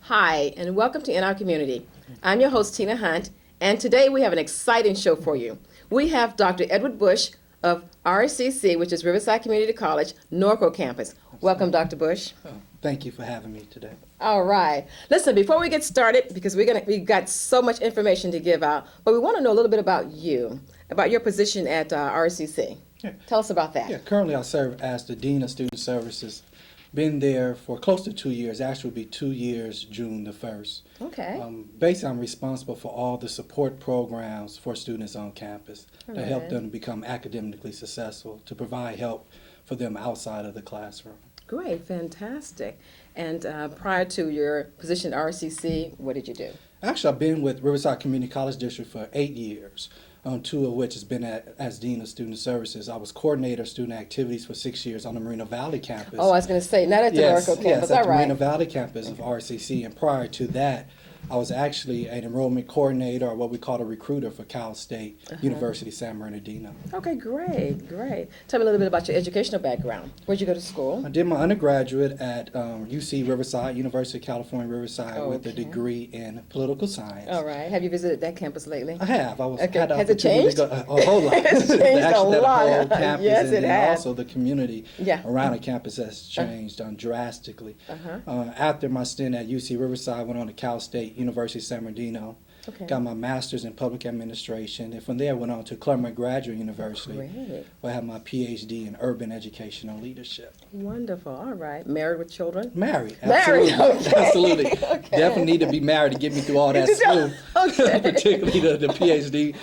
Hi, and welcome to In Our Community. I'm your host, Tina Hunt, and today we have an exciting show for you. We have Dr. Edward Bush of RCC, which is Riverside Community College, Norco campus. Welcome, Dr. Bush. Thank you for having me today. All right. Listen, before we get started, because we've got so much information to give out, but we want to know a little bit about you, about your position at RCC. Yeah. Tell us about that. Yeah, currently I serve as the Dean of Student Services. Been there for close to 2 years. Actually, will be 2 years June the 1st. Okay. Basically, I'm responsible for all the support programs for students on campus to help them become academically successful, to provide help for them outside of the classroom. Great, fantastic. And prior to your position at RCC, what did you do? Actually, I've been with Riverside Community College District for 8 years. 2 of which has been as Dean of Student Services. I was coordinator of student activities for 6 years on the Moreno Valley campus. Oh, I was going to say, not at the Norco campus, yes, all at the right. Moreno Valley campus of RCC. And prior to that, I was actually an enrollment coordinator, or what we call a recruiter for Cal State University San Bernardino. Okay, great, great. Tell me a little bit about your educational background. Where'd you go to school? I did my undergraduate at UC Riverside, University of California, Riverside, with a Okay. degree in political science. All right. Have you visited that campus lately? I have. I was Okay. had the Has it opportunity changed? to go a whole lot. It's changed Actually, a that lot. whole campus, Yes, and it then has. also the community Yeah. around the campus has changed drastically. Uh-huh. After my stint at UC Riverside, I went on to Cal State University San Bernardino. Okay. Got my master's in public administration, and from there went on to Claremont Graduate University, Great. where I have my PhD in urban educational leadership. Wonderful. All right. Married with children? Married, Married, absolutely, okay. absolutely. Okay. Definitely need to be married to get me through all that Did you- school, Okay. particularly the PhD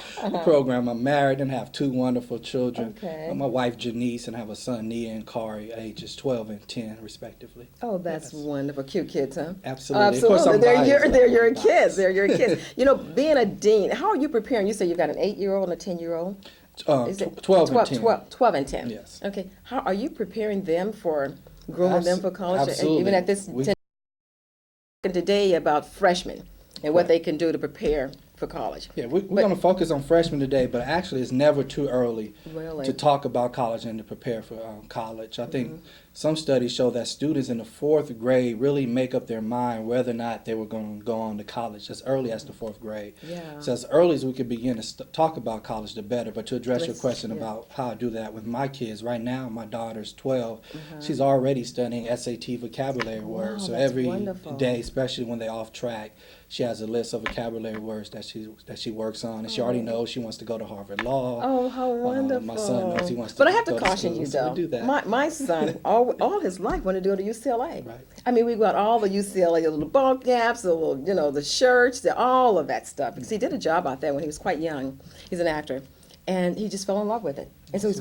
program. I'm married and have 2 wonderful children. Okay. My wife Janice, and I have a son Nia and Kari, ages 12 and 10 respectively. Oh, that's Yes. wonderful. Cute kids, huh? Absolutely. Of course, I'm They're biased. your I'm kids. biased. They're your kids. You know, being a dean, how are you preparing? You say you've got an 8-year-old and a 10-year-old? Is it 12 and 10. 12 and 10. Yes. Okay. How are you preparing them for grooming them for college? Absolutely. Even at this today about freshmen and what they can do to prepare for college. Yeah, we're going to focus on freshmen today, but actually it's never too early Really? to talk about college and to prepare for college. I think some studies show that students in the 4th grade really make up their mind whether or not they were going to go on to college as early as the 4th grade. Yeah. So as early as we could begin to talk about college, the better. But to address your Let's- question yeah. about how I do that with my kids, right now my daughter's 12. She's already studying SAT vocabulary words. Wow, So that's every wonderful. day, especially when they're off track, she has a list of vocabulary words that she works on, and she already knows she wants to go to Harvard Law. Oh, how wonderful. My son knows he wants to But I have to go to caution school, you, so though. we do that. My son, all his life, wanted to go to UCLA. Right. I mean, we got all the UCLA, the little ball caps, the little, the shirts, all of that stuff. Because he did a job out there when he was quite young. He's an actor. And he just fell in love with it. And so he's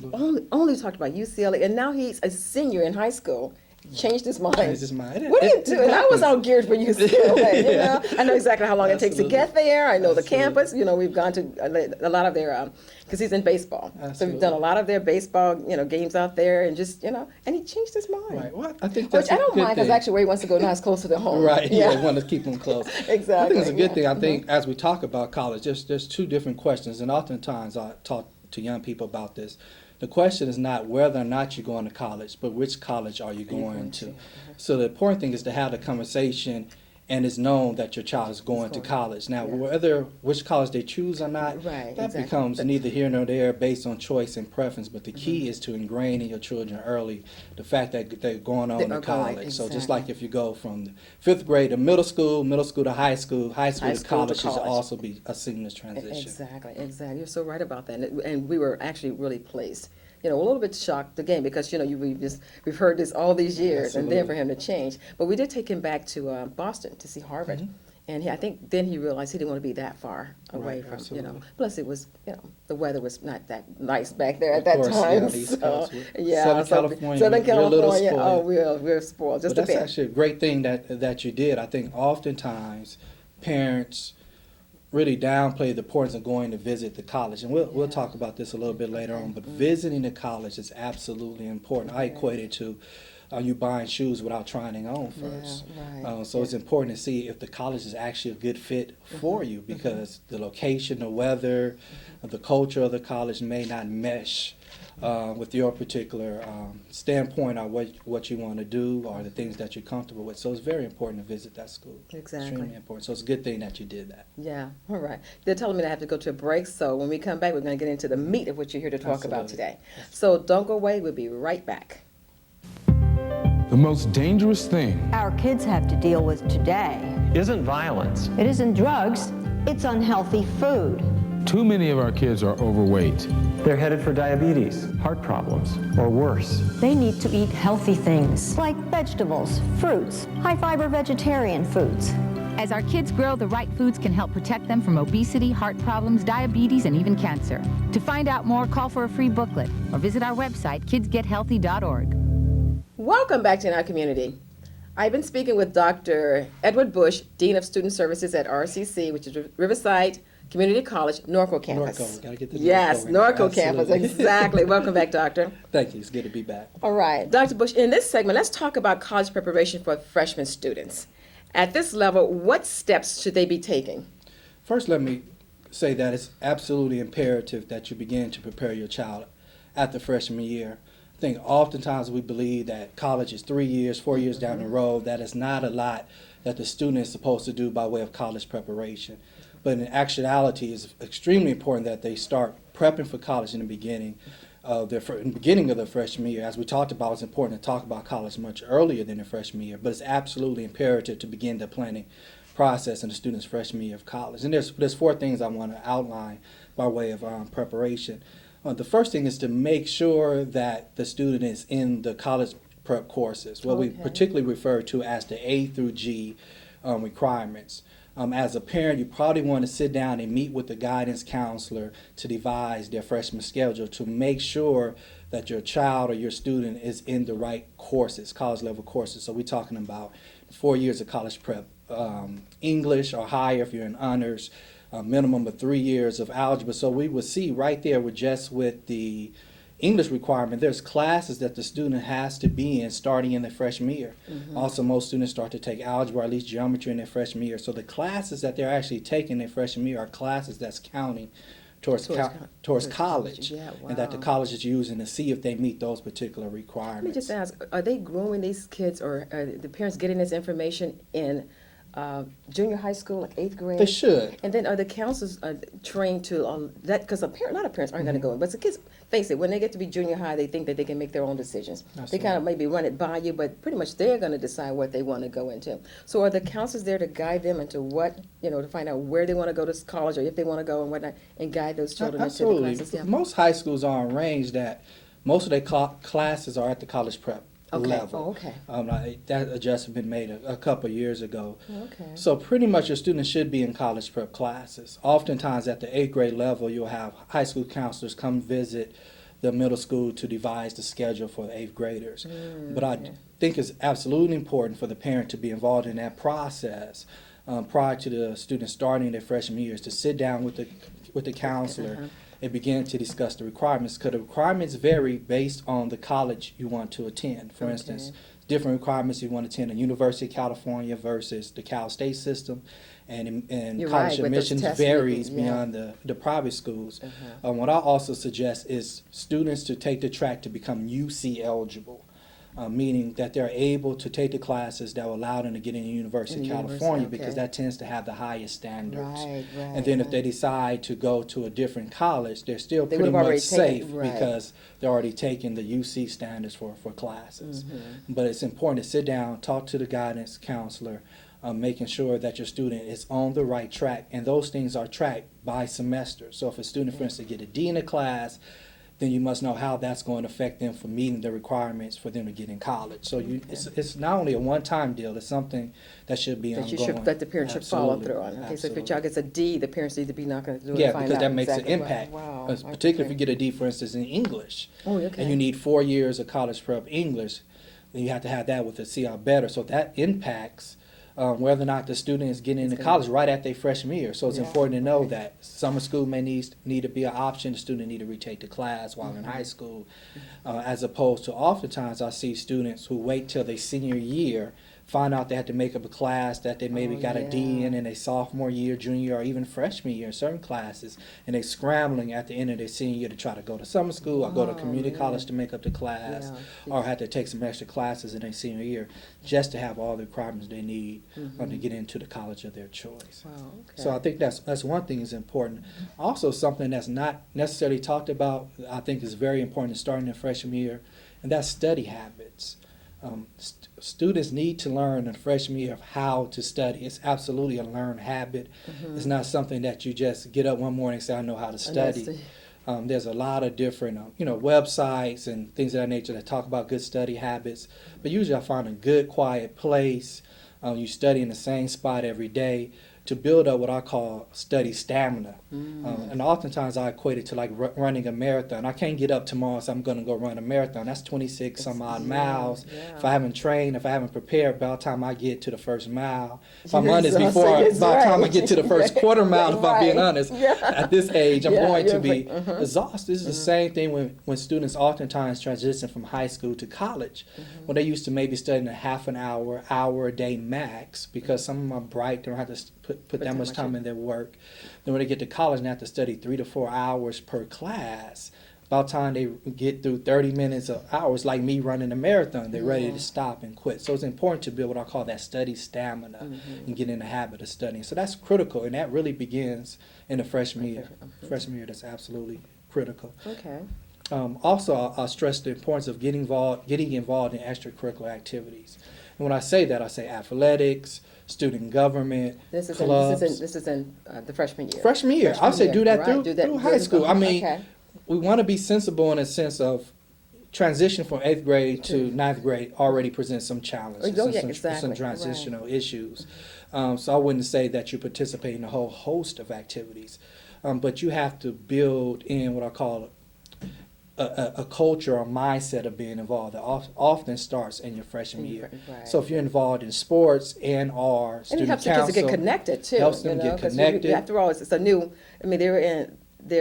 only talked about UCLA. And now he's a senior in high school. Changed his mind. Changed his mind. What are you It doing? I was happens. all geared for UCLA. Yeah. I know exactly how long it takes to Absolutely. get there. I know the Absolutely. campus. We've gone to a lot of their, because he's in baseball. So we've Absolutely. done a lot of their baseball, games out there, and just, and he changed his mind. Right. Well, I think Which that's I a don't good mind because thing. actually where he wants to go now is closer to home. Right. Yeah. Yeah. Want to keep them close. Exactly. I think it's a good thing. I Yeah. think as we talk about college, there's 2 different questions, and oftentimes I talk to young people about this. The question is not whether or not you're going to college, but which college are you going to? So the important thing is to have the conversation, and it's known that your child is going to college. Now, whether which college they choose or not, Right, that exactly. becomes neither here nor there based on choice and preference. But the key is to ingrain in your children early the fact that they're going on They to are going, college. So just exactly. like if you go from the 5th grade to middle school to high school High to school to college should college. also be a seamless transition. Exactly. You're so right about that. And we were actually really pleased. A little bit shocked again because we've heard this all these years, and then Absolutely. for him to change. But we did take him back to Boston to see Harvard, and I think then he realized he didn't want to be that far away Right, from absolutely. Plus it was the weather was not that nice back there at Of that course, time. yeah, the East Coast. Yeah, Southern California, Southern we're a little California. Oh, spoiled. we're spoiled just But a that's bit. actually a great thing that you did. I think oftentimes parents really downplay the importance of going to visit the college. And we'll talk about this a little bit later on, but visiting the college is absolutely important. I equate it to you buying shoes without trying it on first. right. So it's important to see if the college is actually a good fit for you, because the location, the weather, the culture of the college may not mesh with your particular standpoint on what you want to do or the things that you're comfortable with. So it's very important to visit that school. Exactly. Extremely important. So it's a good thing that you did that. Yeah, all right. They're telling me that I have to go to a break, so when we come back, we're going to get into the meat of what you're here to talk about Absolutely. today. So don't go away. We'll be right back. The most dangerous thing our kids have to deal with today. Isn't violence. It isn't drugs, it's unhealthy food. too many of our kids are overweight. They're headed for diabetes, heart problems, or worse. They need to eat healthy things like vegetables, fruits, high-fiber vegetarian foods. As our kids grow, the right foods can help protect them from obesity, heart problems, diabetes, and even cancer. To find out more, call for a free booklet or visit our website, kidsgethealthy.org. Welcome back to In Our Community. I've been speaking with Dr. Edward Bush, Dean of Student Services at RCC, which is Riverside Community College, Norco campus. Norco, gotta get the Yes, Norco in. Norco campus, Absolutely. exactly. Welcome back, Doctor. Thank you. It's good to be back. All right, Dr. Bush, in this segment, let's talk about college preparation for freshman students. At this level, what steps should they be taking? First, let me say that it's absolutely imperative that you begin to prepare your child at the freshman year. I think oftentimes we believe that college is 3 years, 4 years down the road. That is not a lot that the student is supposed to do by way of college preparation. But in actuality, it's extremely important that they start prepping for college in the beginning of their freshman year. As we talked about, it's important to talk about college much earlier than the freshman year, but it's absolutely imperative to begin the planning process in the student's freshman year of college. And there's four things I want to outline by way of preparation. The first thing is to make sure that the student is in the college prep courses, what we particularly refer to as the A through G requirements. As a parent, you probably want to sit down and meet with the guidance counselor to devise their freshman schedule to make sure that your child or your student is in the right courses, college level courses. So we're talking about 4 years of college prep, English or higher if you're in honors, a minimum of 3 years of algebra. So we would see right there with the English requirement, there's classes that the student has to be in starting in their freshman year. Also, most students start to take algebra or at least geometry in their freshman year. So the classes that they're actually taking in their freshman year are classes that's counting towards college, and that the college is using to see if they meet those particular requirements. Let me just ask, are they grooming these kids, or are the parents getting this information in junior high school, like 8th grade? They should. And then are the counselors trained to that? Because a lot of parents aren't going to go. But the kids, face it, when they get to be junior high, they think that they can make their own decisions. They kind of maybe run it by you, but pretty much they're going to decide what they want to go into. So are the counselors there to guide them into what, to find out where they want to go to college or if they want to go and whatnot, and guide those children into the classes? Yeah. Most high schools are arranged that most of their classes are at the college prep level. That adjustment been made a couple of years ago. So pretty much your students should be in college prep classes. Oftentimes at the 8th grade level, you'll have high school counselors come visit the middle school to devise the schedule for the 8th graders. But I think it's absolutely important for the parent to be involved in that process prior to the student starting their freshman years, to sit down with the counselor and begin to discuss the requirements, because the requirements vary based on the college you want to attend. For instance, different requirements you want to attend a University of California versus the Cal State system, and college admissions varies beyond the private schools. What I also suggest is students to take the track to become UC eligible. Meaning that they're able to take the classes that will allow them to get into the University of California, because that tends to have the highest standards. And then if they decide to go to a different college, they're still pretty much safe because they're already taking the UC standards for classes. But it's important to sit down, talk to the guidance counselor, making sure that your student is on the right track. And those things are tracked by semester. So if a student, for instance, get a D in a class, then you must know how that's going to affect them for meeting the requirements for them to get in college. So it's not only a one-time deal, it's something that should be ongoing. That the parents should follow through on. Okay, so if your child gets a D, the parents need to be knocking at the door to find out. Yeah, because that makes an impact. Wow. Particularly if you get a D, for instance, in English, and you need 4 years of college prep English, then you have to have that with a C or better. So that impacts whether or not the student is getting into college right at their freshman year. So it's important to know that summer school may need to be an option. The student need to retake the class while in high school, as opposed to oftentimes I see students who wait till their senior year find out they had to make up a class that they maybe got a D in their sophomore year, junior year, or even freshman year in certain classes, and they scrambling at the end of their senior year to try to go to summer school or go to community college to make up the class, or had to take some extra classes in their senior year just to have all the requirements they need to get into the college of their choice. Wow, okay. So I think that's one thing is important. Also, something that's not necessarily talked about, I think is very important starting in freshman year, and that's study habits. Students need to learn in freshman year of how to study. It's absolutely a learned habit. It's not something that you just get up one morning and say, I know how to study. There's a lot of different websites and things of that nature that talk about good study habits. But usually I find a good, quiet place. You study in the same spot every day to build up what I call study stamina. And oftentimes I equate it to like running a marathon. I can't get up tomorrow, so I'm going to go run a marathon. That's 26 some odd miles. If I haven't trained, if I haven't prepared, by the time I get to the first mile, if I'm honest, by the time I get to the first quarter mile, if I'm being honest, at this age, I'm going to be exhausted. This is the same thing when students oftentimes transition from high school to college, when they used to maybe studying a half an hour a day max, because some of them are bright, they don't have to put that much time in their work. Then when they get to college and have to study 3 to 4 hours per class, by the time they get through 30 minutes of hours, like me running a marathon, they're ready to stop and quit. So it's important to build what I call that study stamina and get in the habit of studying. So that's critical, and that really begins in the freshman year. Freshman year, that's absolutely critical. Okay. Also, I'll stress the importance of getting involved in extracurricular activities. And when I say that, I say athletics, student government, clubs. This is in the freshman year. Freshman year. I'll say do that right. through high school. I mean, we want to be sensible in a sense of transition from 8th grade to 9th grade already presents some challenges some transitional issues. So I wouldn't say that you participate in a whole host of activities, but you have to build in what I call a culture or mindset of being involved that often starts in your freshman year. Right. So if you're involved in sports and or student it helps council, the kids to get connected too. helps them get connected. After all, it's a new. I mean, they're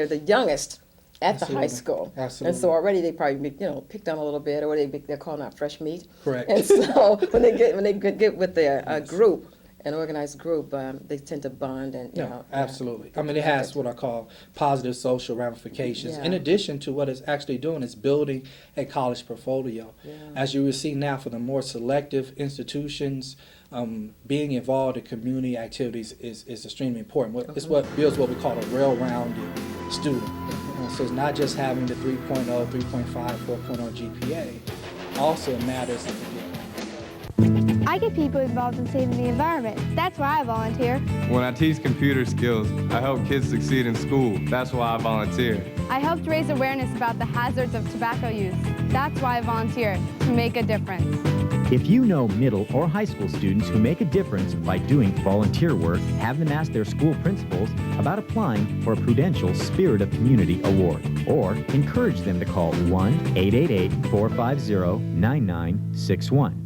the youngest at the high school, Absolutely. and so already they probably picked on a little bit, or they're calling out fresh meat. Correct. And so when they get with their group. An organized group, they tend to bond and absolutely. I mean, it has what I call positive social ramifications. In addition to what it's actually doing, it's building a college portfolio. As you will see now, for the more selective institutions, being involved in community activities is extremely important. It's what builds what we call a well-rounded student. So it's not just having the 3.0, 3.5, 4.0 GPA. Also, it matters. I get people involved in saving the environment. That's why I volunteer. When I teach computer skills, I help kids succeed in school. That's why I volunteer. I helped raise awareness about the hazards of tobacco use. That's why I volunteer, to make a difference. If you know middle or high school students who make a difference by doing volunteer work, have them ask their school principals about applying for a Prudential Spirit of Community Award, or encourage them to call 1-888-450-9961.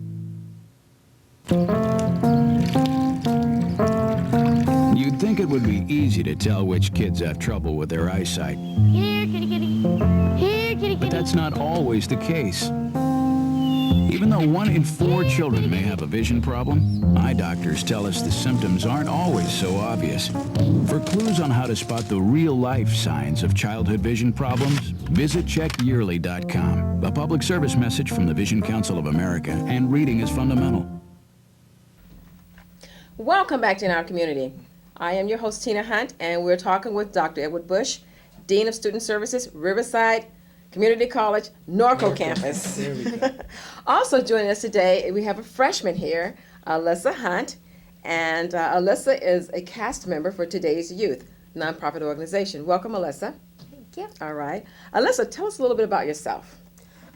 You'd think it would be easy to tell which kids have trouble with their eyesight. Here, kitty, kitty. Here, kitty, kitty. But that's not always the case. Even though 1 in 4 children may have a vision problem, eye doctors tell us the symptoms aren't always so obvious. For clues on how to spot the real-life signs of childhood vision problems, visit checkyearly.com, a public service message from the Vision Council of America, and reading is fundamental. Welcome back to In Our Community. I am your host, Tina Hunt, and we're talking with Dr. Edward Bush, Dean of Student Services, Riverside Community College, Norco campus. There we go. Also joining us today, we have a freshman here, Alyssa Hunt, and Alyssa is a cast member for Today's Youth nonprofit organization. Welcome, Alyssa. Thank you. All right. Alyssa, tell us a little bit about yourself.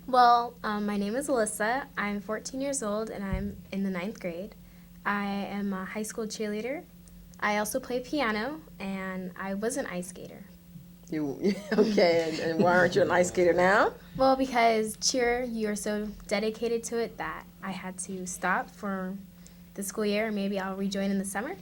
Well, my name is Alyssa. I'm 14 years old, and I'm in the 9th grade. I am a high school cheerleader. I also play piano, and I was an ice skater. Okay, and why aren't you an ice skater now? Well, because cheer, you're so dedicated to it that I had to stop for the school year, and maybe I'll rejoin in the summer.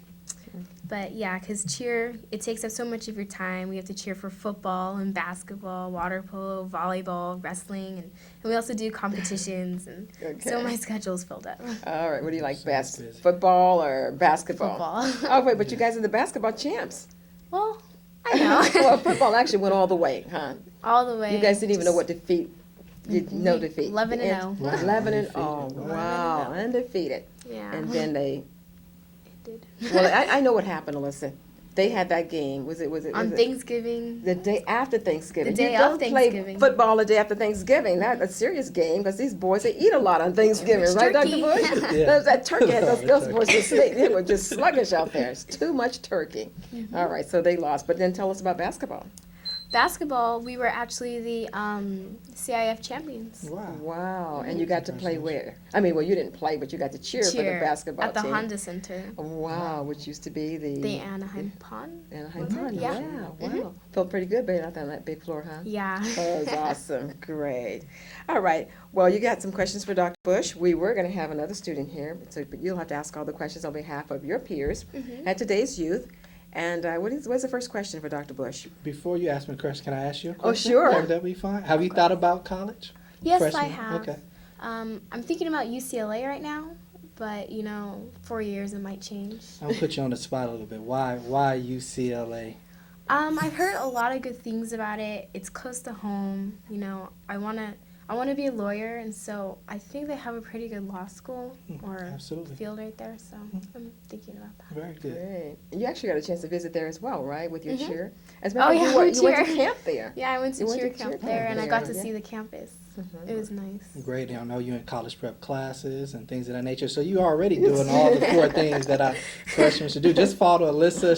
But yeah, because cheer, it takes up so much of your time. We have to cheer for football and basketball, water polo, volleyball, wrestling, and we also do competitions. And so Okay. my schedule's filled up. All right, what do you like So best, busy. football or basketball? Football. Oh, wait, but you guys are the basketball champs. Well, I know. Well, football actually went all the way, huh? All the way. You guys didn't even know Just what defeat, no defeat. 11-0. Wow, 11 and undefeated. 0, wow, 11-0. undefeated. Yeah. And then they, It did. well, I know what happened, Alyssa. They had that game, was it On Thanksgiving. the day after Thanksgiving? The day You of don't play Thanksgiving. football the day after Thanksgiving. That's a serious game because these boys, they eat a lot on Thanksgiving, It's right, Dr. turkey. Bush? Yeah. That turkey, had those Turkey. boys they were just sluggish out there. It's too much turkey. Mm-hmm. All right, so they lost. But then tell us about basketball. Basketball, we were actually the CIF champions. Wow. Wow, and you got to play where? I mean, well, you didn't play, but you got to cheer for the basketball at the team. Honda Center. Wow, which used to be The Anaheim Pond. Anaheim Was it? Pond. Yeah. Wow. Felt pretty good being out there on that big floor, huh? Yeah. That was awesome. Great. All right. Well, you got some questions for Dr. Bush. We were going to have another student here, but you'll have to ask all the questions on behalf of your peers at today's youth. And what's the first question for Dr. Bush? Before you ask me a question, can I ask you a Oh, question? sure. Would that be fine? Have you thought about college? Yes, Freshman? I have. Okay. I'm thinking about UCLA right now, but 4 years it might change. I'll put you on the spot a little bit. Why UCLA? I've heard a lot of good things about it. It's close to home. I wanna be a lawyer, and so I think they have a pretty good law school or Absolutely. field right there. So I'm thinking about that. Very good. Great. You actually got a chance to visit there as well, right, with your cheer? As a Oh, matter of yeah, fact, you went cheer. to camp there. Yeah, I went to You went cheer to camp cheer there, camp and I got there, to yeah. see the campus. It was nice. Great. I know you're in college prep classes and things of that nature. So you're already doing all the core things that our freshmen should do. Just follow Alyssa.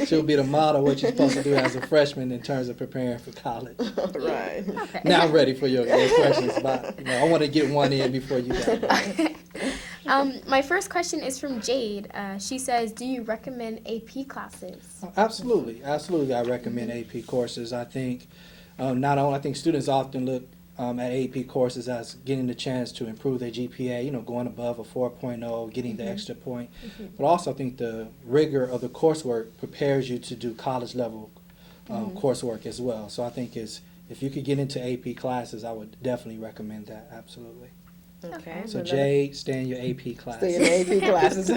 She'll be the model of what you're supposed to do as a freshman in terms of preparing for college. Right. Okay. Now I'm ready for your questions. But I want to get one in before you go. My first question is from Jade. She says, do you recommend AP classes? Absolutely. I recommend AP courses. I think I think students often look at AP courses as getting the chance to improve their GPA, going above a 4.0, getting the extra point. But also I think the rigor of the coursework prepares you to do college level coursework as well. So I think if you could get into AP classes, I would definitely recommend that. Absolutely. Okay. So Jade, stay in your AP classes. Stay in the AP classes.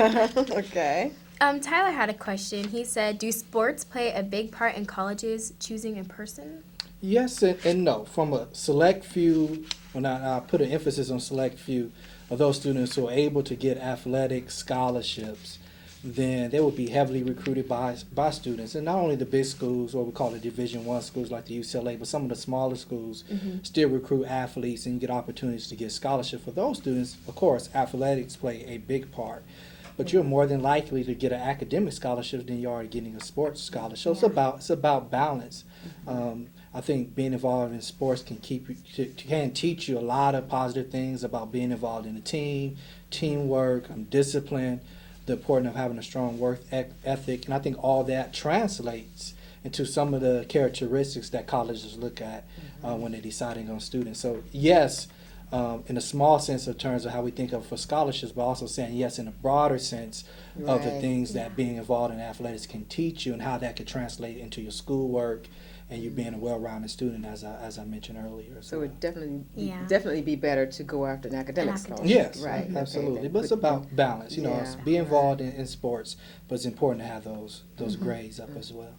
Okay. Tyler had a question. He said, do sports play a big part in colleges choosing a person? Yes and no. From a select few, when I put an emphasis on select few of those students who are able to get athletic scholarships, then they will be heavily recruited by students. And not only the big schools, or we call it Division I schools like the UCLA, but some of the smaller schools still recruit athletes, and you get opportunities to get scholarships. For those students, of course, athletics play a big part. But you're more than likely to get an academic scholarship than you are getting a sports scholarship. So it's about balance. I think being involved in sports can teach you a lot of positive things about being involved in a team, teamwork, discipline, the importance of having a strong work ethic, and I think all that translates into some of the characteristics that colleges look at when they're deciding on students. So yes, in a small sense of terms of how we think of for scholarships, but also saying yes in a broader sense of the things that being involved in athletics can teach you and how that could translate into your schoolwork and you being a well-rounded student, as I mentioned earlier. So it would Yeah. definitely be better to go after an academic scholarship. Yes, Right. Okay, absolutely. that But it's would- about balance. Yeah. Be involved in sports, but it's important to have those grades up as well.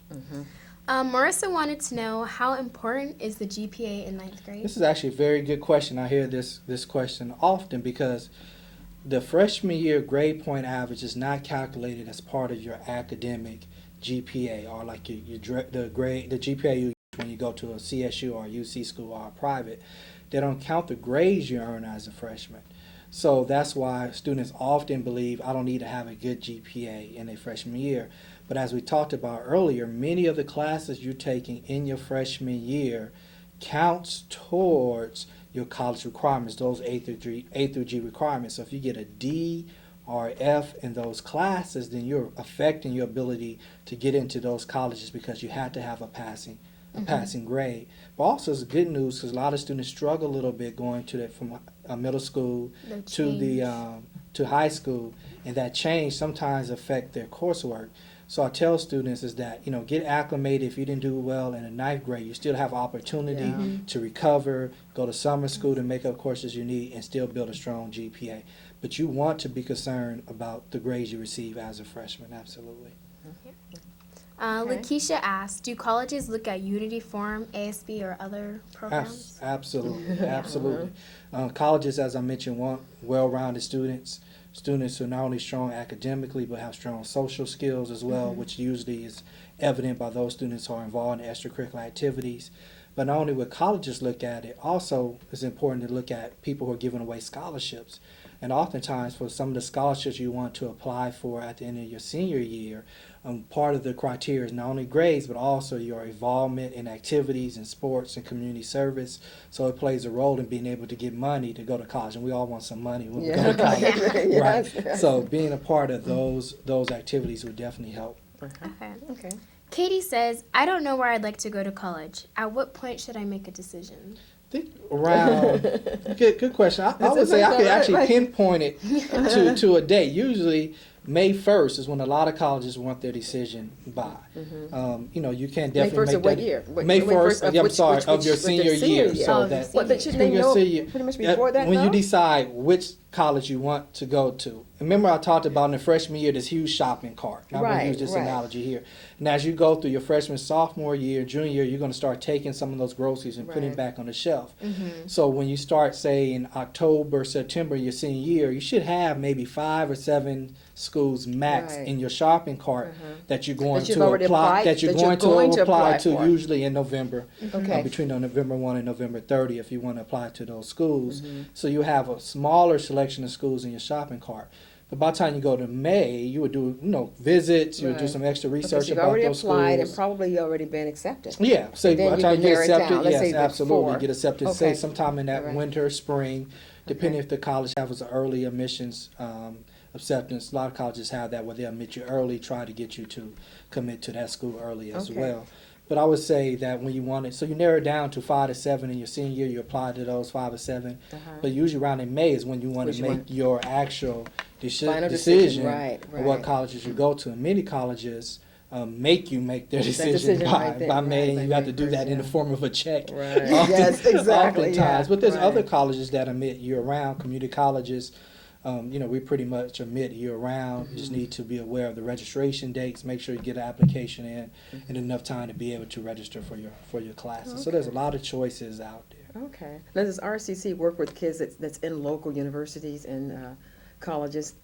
Marissa wanted to know, how important is the GPA in 9th grade? This is actually a very good question. I hear this question often because the freshman year grade point average is not calculated as part of your academic GPA, or like the GPA you use when you go to a CSU or a UC school or a private. They don't count the grades you earn as a freshman. So that's why students often believe, I don't need to have a good GPA in a freshman year. But as we talked about earlier, many of the classes you're taking in your freshman year counts towards your college requirements, those A through G requirements. So if you get a D or F in those classes, then you're affecting your ability to get into those colleges because you had to have a passing grade. But also it's good news because a lot of students struggle a little bit going to that from middle school to the to high school, and that change sometimes affect their coursework. So I tell students is that, get acclimated. If you didn't do well in the ninth grade, you still have opportunity to recover, go to summer school to make up courses you need, and still build a strong GPA. But you want to be concerned about the grades you receive as a freshman, absolutely. Lakeisha asked, do colleges look at Unity Forum, ASB, or other programs? Absolutely, absolutely. Colleges, as I mentioned, want well-rounded students who are not only strong academically but have strong social skills as well, which usually is evident by those students who are involved in extracurricular activities. But not only would colleges look at it, also it's important to look at people who are giving away scholarships. And oftentimes for some of the scholarships you want to apply for at the end of your senior year, part of the criteria is not only grades, but also your involvement in activities and sports and community service. So it plays a role in being able to get money to go to college. And we all want some money when we go to college. Right? So being a part of those activities would definitely help. Okay. Katie says, I don't know where I'd like to go to college. At what point should I make a decision? I think around, good question. I would say I could actually pinpoint it to a date. Usually May 1st is when a lot of colleges want their decision by. You can definitely May 1st make of what that. year? May 1st, of your senior year. year. So that But should they know pretty much before that, when you though? decide which college you want to go to. Remember I talked about in the freshman year this huge shopping cart. I'm going to use this analogy here. And as you go through your freshman, sophomore year, junior year, you're going to start taking some of those groceries and putting it back on the shelf. So when you start, say, in October, September, your senior year, you should have maybe 5 or 7 schools max in your shopping cart that you're going to apply to usually in November, between November 1 and November 30 if you want to apply to those schools. So you have a smaller selection of schools in your shopping cart. But by the time you go to May, you would do visits, you would do some extra research about those schools. You've already applied and probably already been accepted. Yeah, so by the time you get accepted, yes, absolutely, before. get accepted, say sometime in that winter, spring, depending if the college has an early admissions acceptance. A lot of colleges have that where they admit you early, try to get you to commit to that school early as well. But I would say that when you want it, so you narrow it down to 5 to 7 in your senior year, you apply to those 5 or 7. But usually around in May is when you want to make your actual decision of what colleges you go to. And many colleges make you make their decision by May, and you have to do that in the form of a check. Yes, exactly. Oftentimes. But there's other colleges that admit year-round, community colleges. We pretty much admit year-round. You just need to be aware of the registration dates. Make sure you get an application in enough time to be able to register for your classes. So there's a lot of choices out there. Okay. Now, does RCC work with kids that's in local universities and colleges,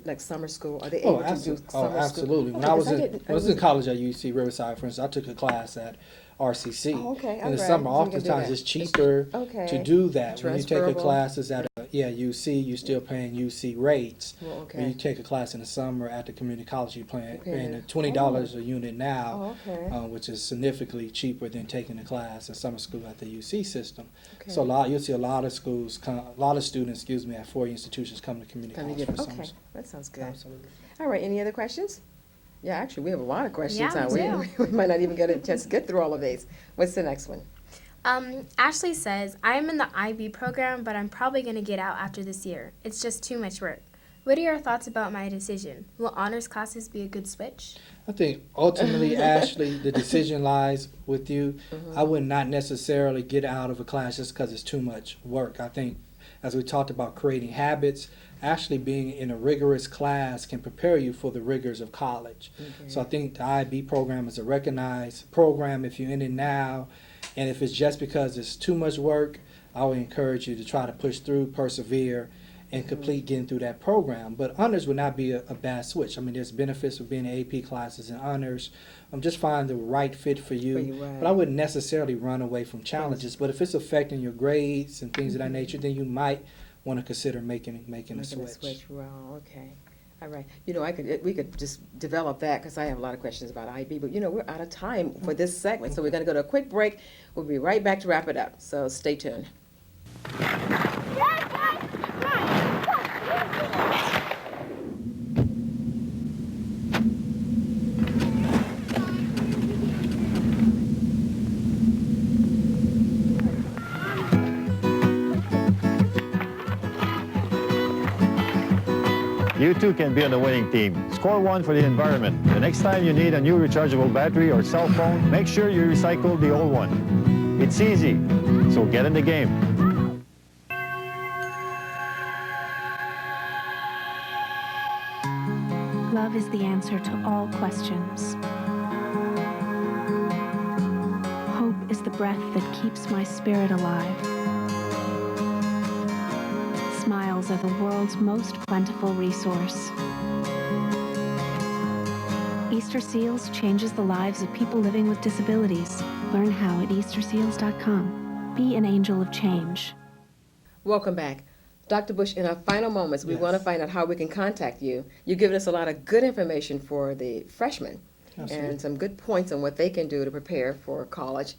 like summer school? Are they able to do summer school? Absolutely. When I was in college at UC Riverside, for instance, I took a class at RCC. In the summer, oftentimes it's cheaper to do that. When you take a classes at UC, you're still paying UC rates. When you take a class in the summer at the community college, you're paying $20 a unit now, which is significantly cheaper than taking a class in summer school at the UC system. So you'll see a lot of students, at 4 institutions come to community college for summer. That sounds good. Absolutely. All right, any other questions? Yeah, actually, we have a lot of questions. Yeah, we might not even get a chance to get through all of these. What's the next one? Ashley says, I am in the IB program, but I'm probably going to get out after this year. It's just too much work. What are your thoughts about my decision? Will honors classes be a good switch? I think ultimately, Ashley, the decision lies with you. I would not necessarily get out of a class just because it's too much work. I think, as we talked about creating habits, actually being in a rigorous class can prepare you for the rigors of college. So I think the IB program is a recognized program if you're in it now. And if it's just because it's too much work, I would encourage you to try to push through, persevere, and complete getting through that program. But honors would not be a bad switch. I mean, there's benefits of being in AP classes and honors. Just find the right fit for you. But I wouldn't necessarily run away from challenges. But if it's affecting your grades and things of that nature, then you might want to consider making a switch. Well, okay. All right. We could just develop that because I have a lot of questions about IB. But, we're out of time for this segment. So we're going to go to a quick break. We'll be right back to wrap it up. So stay tuned. You too can be on the winning team. Score one for the environment. The next time you need a new rechargeable battery or cell phone, make sure you recycle the old one. It's easy, so get in the game. Love is the answer to all questions. Hope is the breath that keeps my spirit alive. Smiles are the world's most plentiful resource. Easter Seals changes the lives of people living with disabilities. Learn how at easterseals.com. Be an angel of change. Welcome back. Dr. Bush, in our final moments, we want to find out how we can contact you. You've given us a lot of good information for the freshmen. Absolutely. And some good points on what they can do to prepare for college.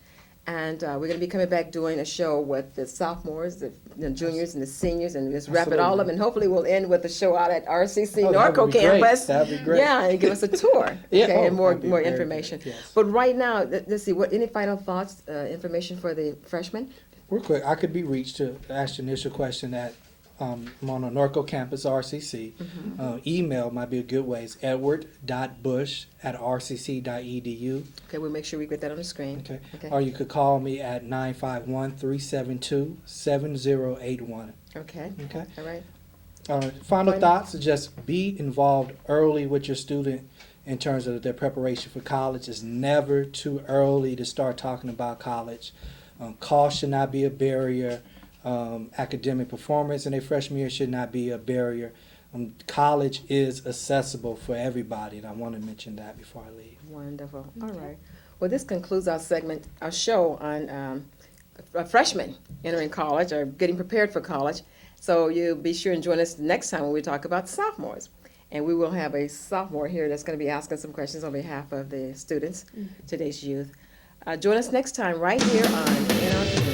And we're going to be coming back doing a show with the sophomores, the juniors, and the seniors, and just wrap it all up. And hopefully we'll end with a show out at RCC Norco campus. That'd be great. Yeah, and give us a tour. Yeah. Okay, and more that'd be very information. good, yes. But right now, let's see, any final thoughts, information for the freshmen? Real quick, I could be reached to ask your initial question at I'm on a Norco campus, RCC. Email might be a good way. It's edward.bush@rcc.edu. Okay, we'll make sure we get that on the screen. Okay. Or you could call me at 951-372-7081. Okay. Okay. All right. Final thoughts are just be involved early with your student in terms of their preparation for college. It's never too early to start talking about college. Cost should not be a barrier. Academic performance in their freshman year should not be a barrier. College is accessible for everybody, and I want to mention that before I leave. Wonderful. All right. Well, this concludes our show on freshmen entering college or getting prepared for college. So you'll be sure and join us next time when we talk about sophomores. And we will have a sophomore here that's going to be asking some questions on behalf of the students, today's youth. Join us next time right here on NRP